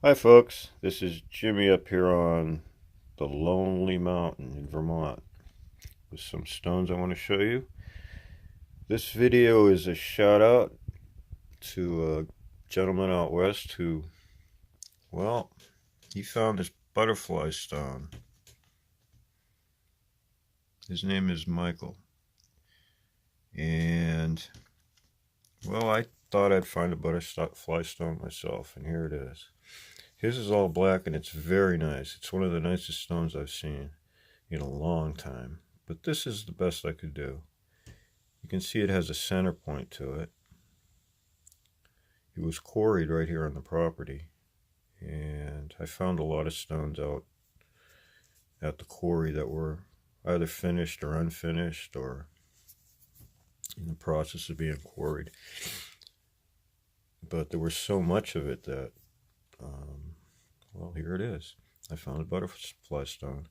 Hi folks, this is Jimmy up here on the Lonely Mountain in Vermont with some stones I want to show you. This video is a shout out to a gentleman out west who, well, he found this butterfly stone. His name is Michael. And, well, I thought I'd find a butterfly stone myself, and here it is. His is all black and it's very nice. It's one of the nicest stones I've seen in a long time. But this is the best I could do. You can see it has a center point to it. It was quarried right here on the property. And I found a lot of stones out at the quarry that were either finished or unfinished or in the process of being quarried. But there was so much of it that, well, here it is. I found a butterfly stone.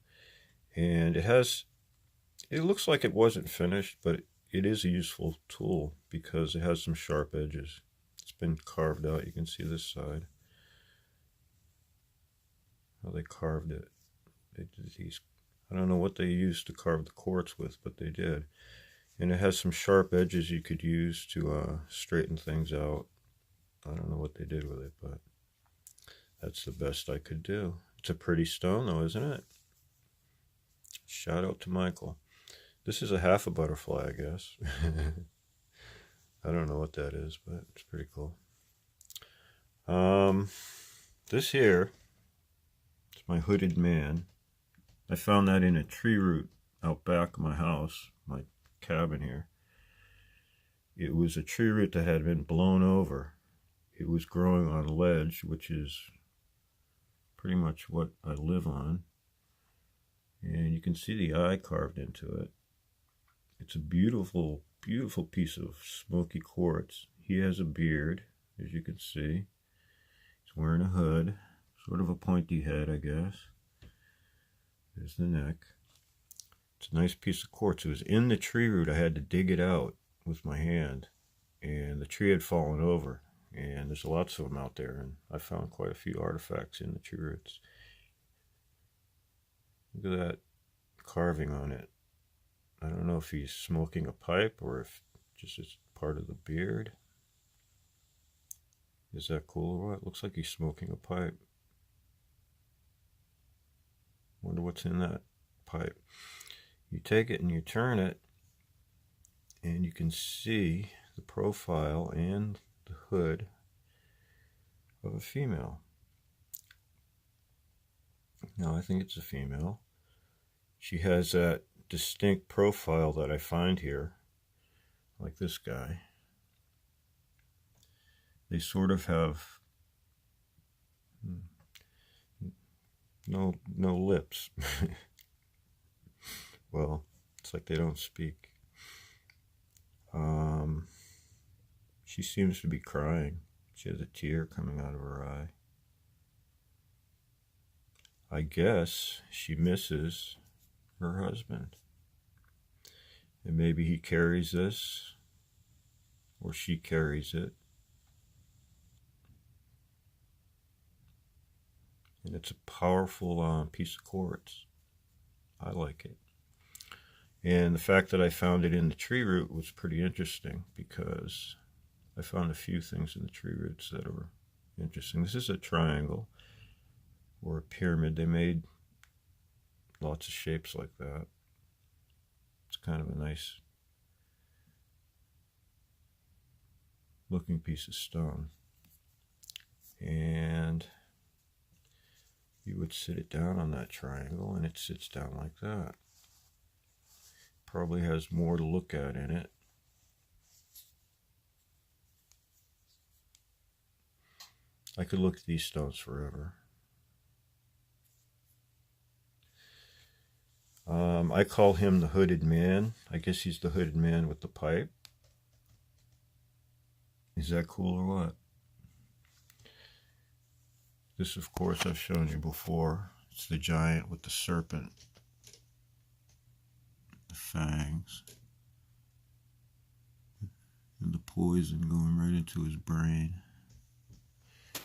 And it looks like it wasn't finished, but it is a useful tool because it has some sharp edges. It's been carved out. You can see this side. How they carved it. They did these, I don't know what they used to carve the quartz with, but they did. And it has some sharp edges you could use to straighten things out. I don't know what they did with it, but that's the best I could do. It's a pretty stone though, isn't it? Shout out to Michael. This is a half a butterfly, I guess. I don't know what that is, but it's pretty cool. This here is my hooded man. I found that in a tree root out back of my house, my cabin here. It was a tree root that had been blown over. It was growing on a ledge, which is pretty much what I live on. And you can see the eye carved into it. It's a beautiful, beautiful piece of smoky quartz. He has a beard, as you can see. He's wearing a hood, sort of a pointy head, I guess. There's the neck. It's a nice piece of quartz. It was in the tree root. I had to dig it out with my hand, and the tree had fallen over. And there's lots of them out there, and I found quite a few artifacts in the tree roots. Look at that carving on it. I don't know if he's smoking a pipe or if just it's part of the beard. Is that cool or what? Looks like he's smoking a pipe. Wonder what's in that pipe. You take it and you turn it, and you can see the profile and the hood of a female. No, I think it's a female. She has that distinct profile that I find here, like this guy. They sort of have no lips. Well, it's like they don't speak. She seems to be crying. She has a tear coming out of her eye. I guess she misses her husband. And maybe he carries this, or she carries it. And it's a powerful piece of quartz. I like it. And the fact that I found it in the tree root was pretty interesting because I found a few things in the tree roots that were interesting. This is a triangle or a pyramid. They made lots of shapes like that. It's kind of a nice looking piece of stone. And you would sit it down on that triangle and it sits down like that. Probably has more to look at in it. I could look at these stones forever. I call him the hooded man. I guess he's the hooded man with the pipe. Is that cool or what? This, of course, I've shown you before. It's the giant with the serpent. The fangs. And the poison going right into his brain.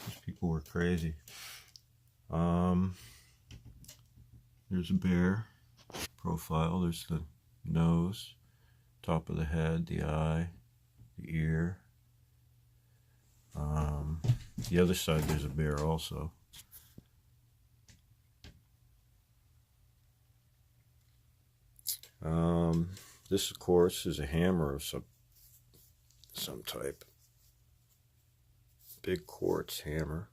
These people were crazy. There's a bear profile. There's the nose, top of the head, the eye, the ear. The other side there's a bear also. This of course is a hammer of some type. Big quartz hammer.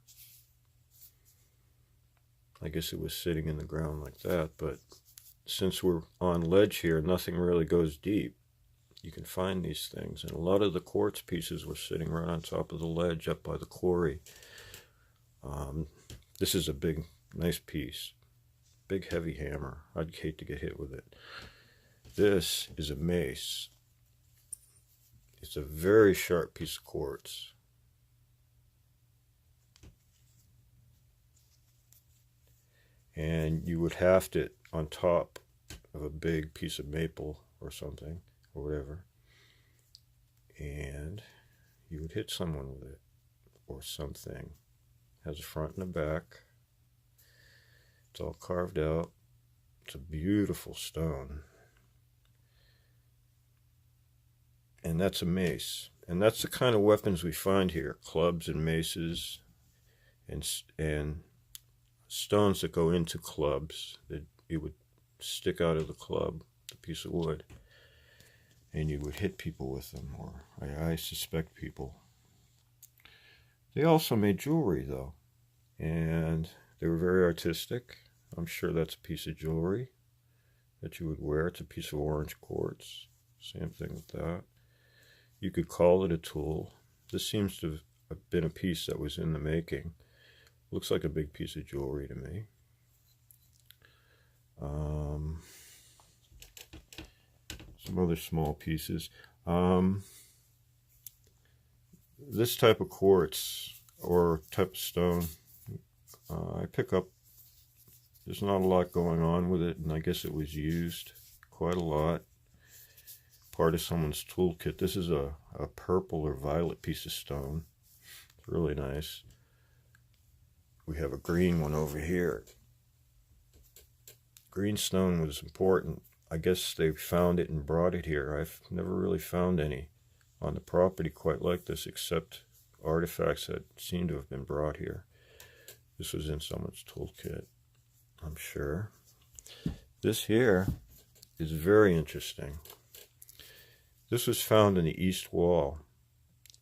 I guess it was sitting in the ground like that, but since we're on ledge here, nothing really goes deep. You can find these things, and a lot of the quartz pieces were sitting right on top of the ledge up by the quarry. This is a big, nice piece. Big, heavy hammer. I'd hate to get hit with it. This is a mace. It's a very sharp piece of quartz. And you would haft it on top of a big piece of maple or something, or whatever. And you would hit someone with it, or something. It has a front and a back. It's all carved out. It's a beautiful stone. And that's a mace. And that's the kind of weapons we find here. Clubs and maces and stones that go into clubs. That it would stick out of the club, the piece of wood. And you would hit people with them, or I suspect people. They also made jewelry, though. And they were very artistic. I'm sure that's a piece of jewelry that you would wear. It's a piece of orange quartz. Same thing with that. You could call it a tool. This seems to have been a piece that was in the making. Looks like a big piece of jewelry to me. Some other small pieces. This type of quartz or type of stone, I pick up. There's not a lot going on with it, and I guess it was used quite a lot. Part of someone's toolkit. This is a purple or violet piece of stone. It's really nice. We have a green one over here. Green stone was important. I guess they found it and brought it here. I've never really found any on the property quite like this, except artifacts that seem to have been brought here. This was in someone's toolkit, I'm sure. This here is very interesting. This was found in the east wall,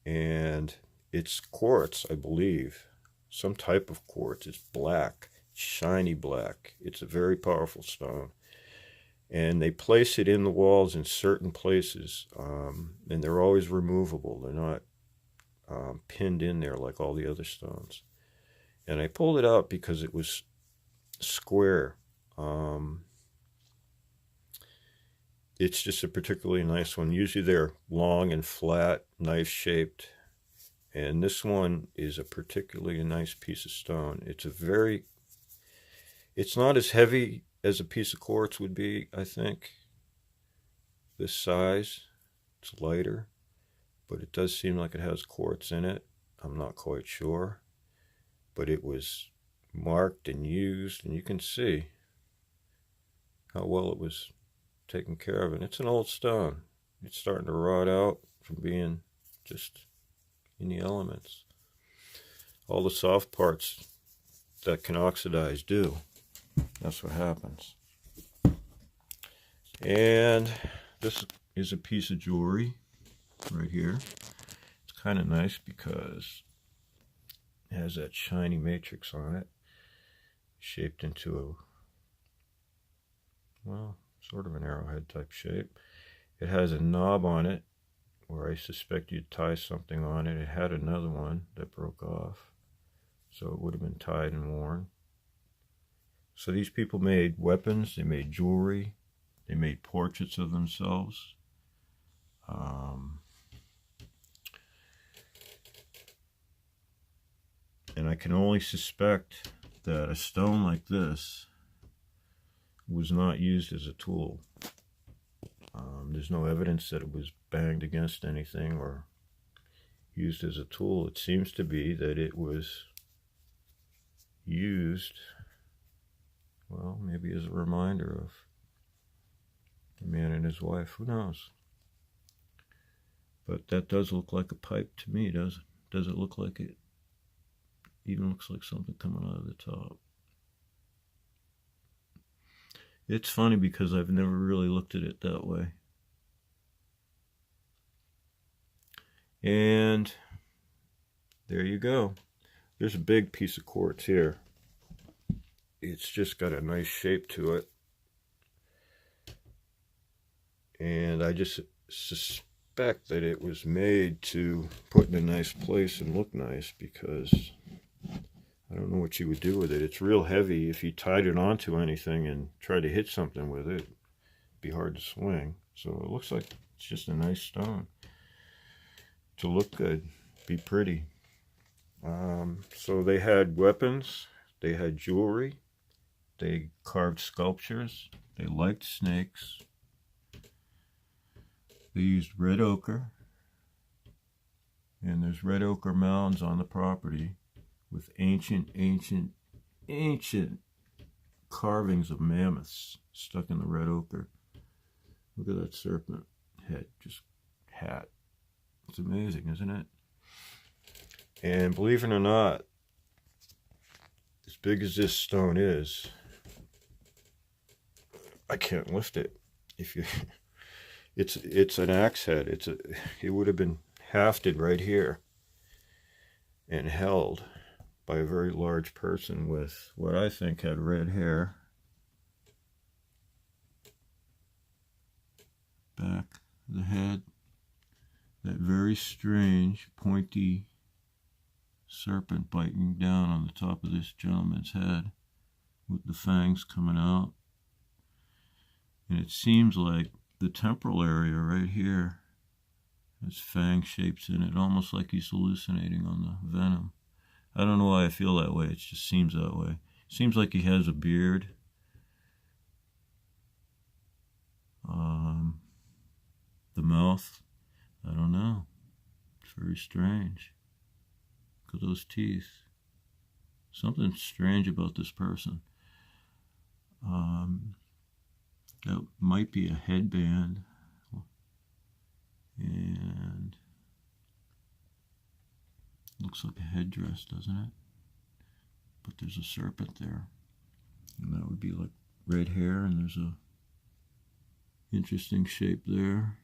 and it's quartz, I believe. Some type of quartz. It's black, shiny black. It's a very powerful stone. And they place it in the walls in certain places, and they're always removable. They're not pinned in there like all the other stones. And I pulled it out because it was square. It's just a particularly nice one. Usually they're long and flat, knife-shaped. And this one is a particularly nice piece of stone. It's not as heavy as a piece of quartz would be, I think. This size, it's lighter, but it does seem like it has quartz in it. I'm not quite sure, but it was marked and used, and you can see how well it was taken care of. And it's an old stone. It's starting to rot out from being just in the elements. All the soft parts that can oxidize do. That's what happens. And this is a piece of jewelry right here. It's kind of nice because it has that shiny matrix on it, shaped into a, well, sort of an arrowhead type shape. It has a knob on it where I suspect you'd tie something on it. It had another one that broke off, so it would have been tied and worn. So these people made weapons, they made jewelry, they made portraits of themselves. And I can only suspect that a stone like this was not used as a tool. There's no evidence that it was banged against anything or used as a tool. It seems to be that it was used, well, maybe as a reminder of the man and his wife. Who knows? But that does look like a pipe to me, does it? Does it look like it? Even looks like something coming out of the top. It's funny because I've never really looked at it that way. And there you go. There's a big piece of quartz here. It's just got a nice shape to it. And I just suspect that it was made to put in a nice place and look nice, because I don't know what you would do with it. It's real heavy. If you tied it onto anything and tried to hit something with it, it'd be hard to swing. So it looks like it's just a nice stone to look good, be pretty. So they had weapons, they had jewelry, they carved sculptures, they liked snakes, they used red ochre, and there's red ochre mounds on the property with ancient carvings of mammoths stuck in the red ochre. Look at that serpent head, just hat. It's amazing, isn't it? And believe it or not, as big as this stone is, I can't lift it. If you, it's an axe head. It would have been hafted right here and held by a very large person with what I think had red hair. Back of the head, that very strange pointy serpent biting down on the top of this gentleman's head with the fangs coming out. And it seems like the temporal area right here has fang shapes in it, almost like he's hallucinating on the venom. I don't know why I feel that way, it just seems that way. Seems like he has a beard. The mouth, I don't know. It's very strange. Look at those teeth. Something strange about this person. That might be a headband. And looks like a headdress, doesn't it? But there's a serpent there. And that would be like red hair, and there's a interesting shape there.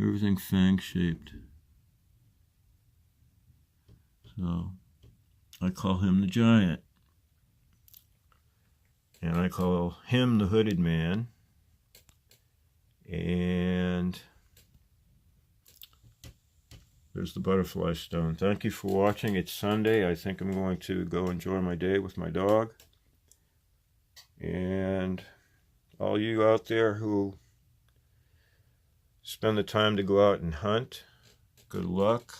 Everything fang shaped. So I call him the giant. And I call him the hooded man. And there's the butterfly stone. Thank you for watching. It's Sunday. I think I'm going to go enjoy my day with my dog. And all you out there who spend the time to go out and hunt, good luck.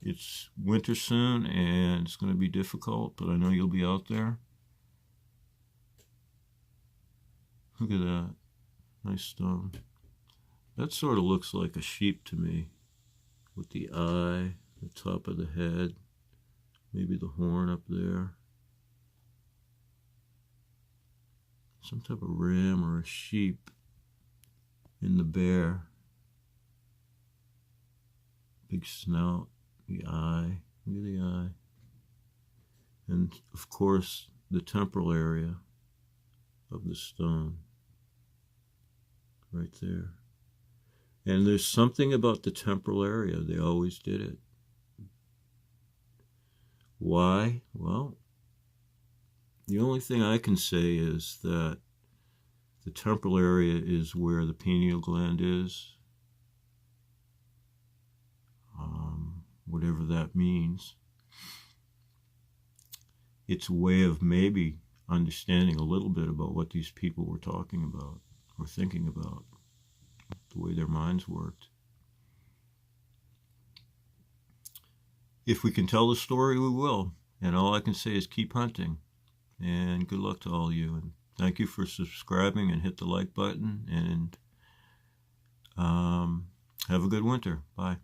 It's winter soon and it's going to be difficult, but I know you'll be out there. Look at that. Nice stone. That sort of looks like a sheep to me, with the eye, the top of the head, maybe the horn up there. Some type of ram or a sheep in the bear. Big snout, the eye, look at the eye. And of course, the temporal area of the stone. Right there. And there's something about the temporal area. They always did it. Why? Well, the only thing I can say is that the temporal area is where the pineal gland is. Whatever that means. It's a way of maybe understanding a little bit about what these people were talking about or thinking about, the way their minds worked. If we can tell the story, we will. And all I can say is keep hunting. And good luck to all of you. And thank you for subscribing and hit the like button. And have a good winter. Bye.